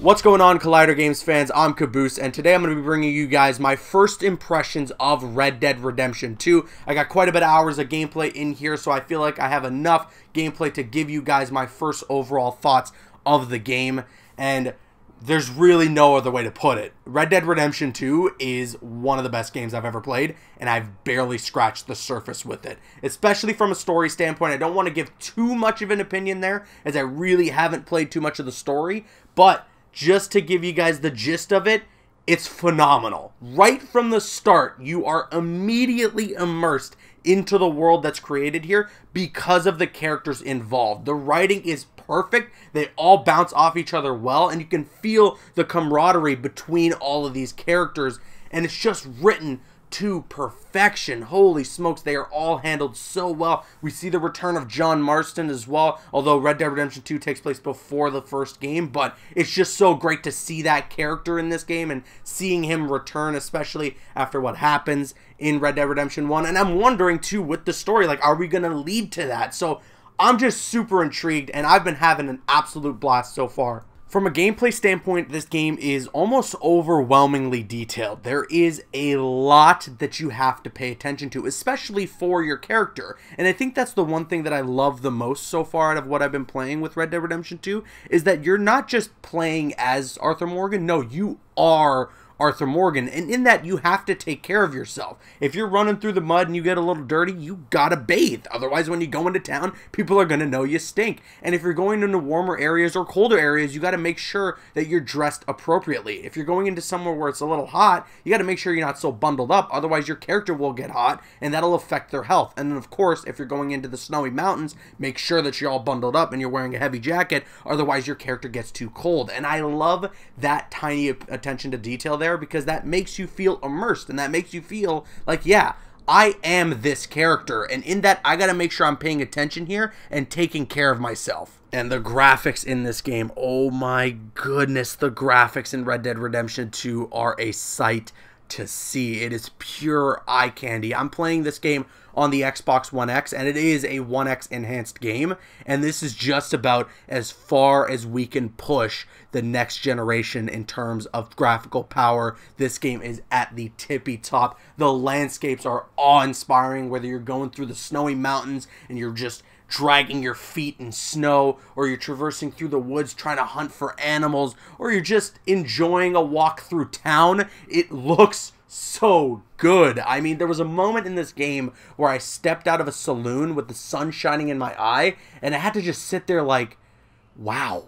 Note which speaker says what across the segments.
Speaker 1: What's going on, Collider Games fans? I'm Caboose, and today I'm going to be bringing you guys my first impressions of Red Dead Redemption 2. I got quite a bit of hours of gameplay in here, so I feel like I have enough gameplay to give you guys my first overall thoughts of the game, and there's really no other way to put it. Red Dead Redemption 2 is one of the best games I've ever played, and I've barely scratched the surface with it. Especially from a story standpoint. I don't want to give too much of an opinion there, as I really haven't played too much of the story, but just to give you guys the gist of it, it's phenomenal. Right from the start, you are immediately immersed into the world that's created here because of the characters involved. The writing is perfect. They all bounce off each other well, and you can feel the camaraderie between all of these characters, and it's just written to perfection. Holy smokes, they are all handled so well. We see the return of John Marston as well, although Red Dead Redemption 2 takes place before the first game, but it's just so great to see that character in this game and seeing him return, especially after what happens in Red Dead Redemption 1. And I'm wondering too, with the story, like, are we gonna lead to that? So I'm just super intrigued, and I've been having an absolute blast so far. From a gameplay standpoint, this game is almost overwhelmingly detailed. There is a lot that you have to pay attention to, especially for your character. And I think that's the one thing that I love the most so far out of what I've been playing with Red Dead Redemption 2, is that you're not just playing as Arthur Morgan. No, you are Arthur Morgan, and in that you have to take care of yourself. If you're running through the mud and you get a little dirty, you gotta bathe. Otherwise, when you go into town, people are gonna know you stink. And if you're going into warmer areas or colder areas, you gotta make sure that you're dressed appropriately. If you're going into somewhere where it's a little hot, you gotta make sure you're not so bundled up. Otherwise, your character will get hot, and that'll affect their health. And then, of course, if you're going into the snowy mountains, make sure that you're all bundled up and you're wearing a heavy jacket. Otherwise, your character gets too cold. And I love that tiny attention to detail there, because that makes you feel immersed, and that makes you feel like, yeah, I am this character, and in that I gotta make sure I'm paying attention here and taking care of myself. And the graphics in this game, oh my goodness, the graphics in Red Dead Redemption 2 are a sight to see. It is pure eye candy. I'm playing this game on the Xbox One X, and it is a 1X enhanced game, and this is just about as far as we can push the next generation in terms of graphical power. This game is at the tippy top. The landscapes are awe-inspiring, whether you're going through the snowy mountains and you're just dragging your feet in snow, or you're traversing through the woods trying to hunt for animals, or you're just enjoying a walk through town. It looks so good. I mean, there was a moment in this game where I stepped out of a saloon with the sun shining in my eye, and I had to just sit there like, wow.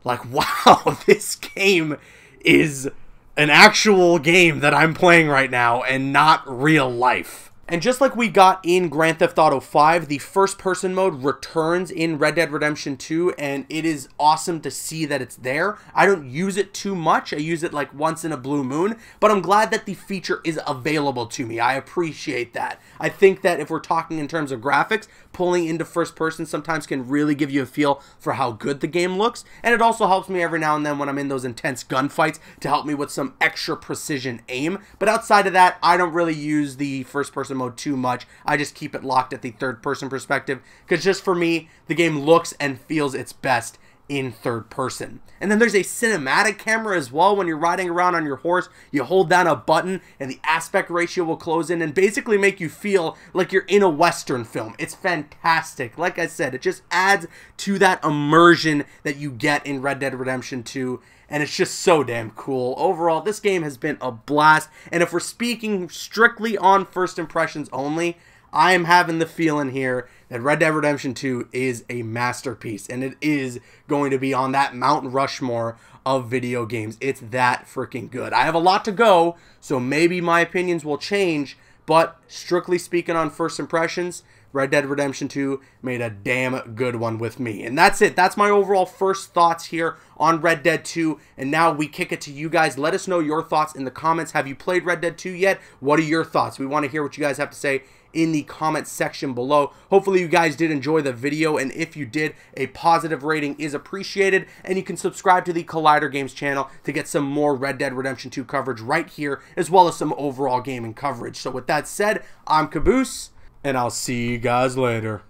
Speaker 1: Like, wow, this game is an actual game that I'm playing right now and not real life. And just like we got in Grand Theft Auto 5, the first-person mode returns in Red Dead Redemption 2, and it is awesome to see that it's there. I don't use it too much. I use it like once in a blue moon, but I'm glad that the feature is available to me. I appreciate that. I think that if we're talking in terms of graphics, pulling into first person sometimes can really give you a feel for how good the game looks, and it also helps me every now and then when I'm in those intense gunfights to help me with some extra precision aim. But outside of that, I don't really use the first-person mode too much. I just keep it locked at the third-person perspective, because just for me, the game looks and feels its best in third person. And then there's a cinematic camera as well. When you're riding around on your horse, you hold down a button and the aspect ratio will close in and basically make you feel like you're in a Western film. It's fantastic. Like I said, it just adds to that immersion that you get in Red Dead Redemption 2, and it's just so damn cool. Overall, this game has been a blast, and if we're speaking strictly on first impressions only, I am having the feeling here that Red Dead Redemption 2 is a masterpiece, and it is going to be on that Mount Rushmore of video games. It's that freaking good. I have a lot to go, so maybe my opinions will change, but strictly speaking on first impressions, Red Dead Redemption 2 made a damn good one with me. And that's it. That's my overall first thoughts here on Red Dead 2. And now we kick it to you guys. Let us know your thoughts in the comments. Have you played Red Dead 2 yet? What are your thoughts? We want to hear what you guys have to say in the comments section below. Hopefully you guys did enjoy the video, and if you did, a positive rating is appreciated, and you can subscribe to the Collider Games channel to get some more Red Dead Redemption 2 coverage right here, as well as some overall gaming coverage. So with that said, I'm Caboose, and I'll see you guys later.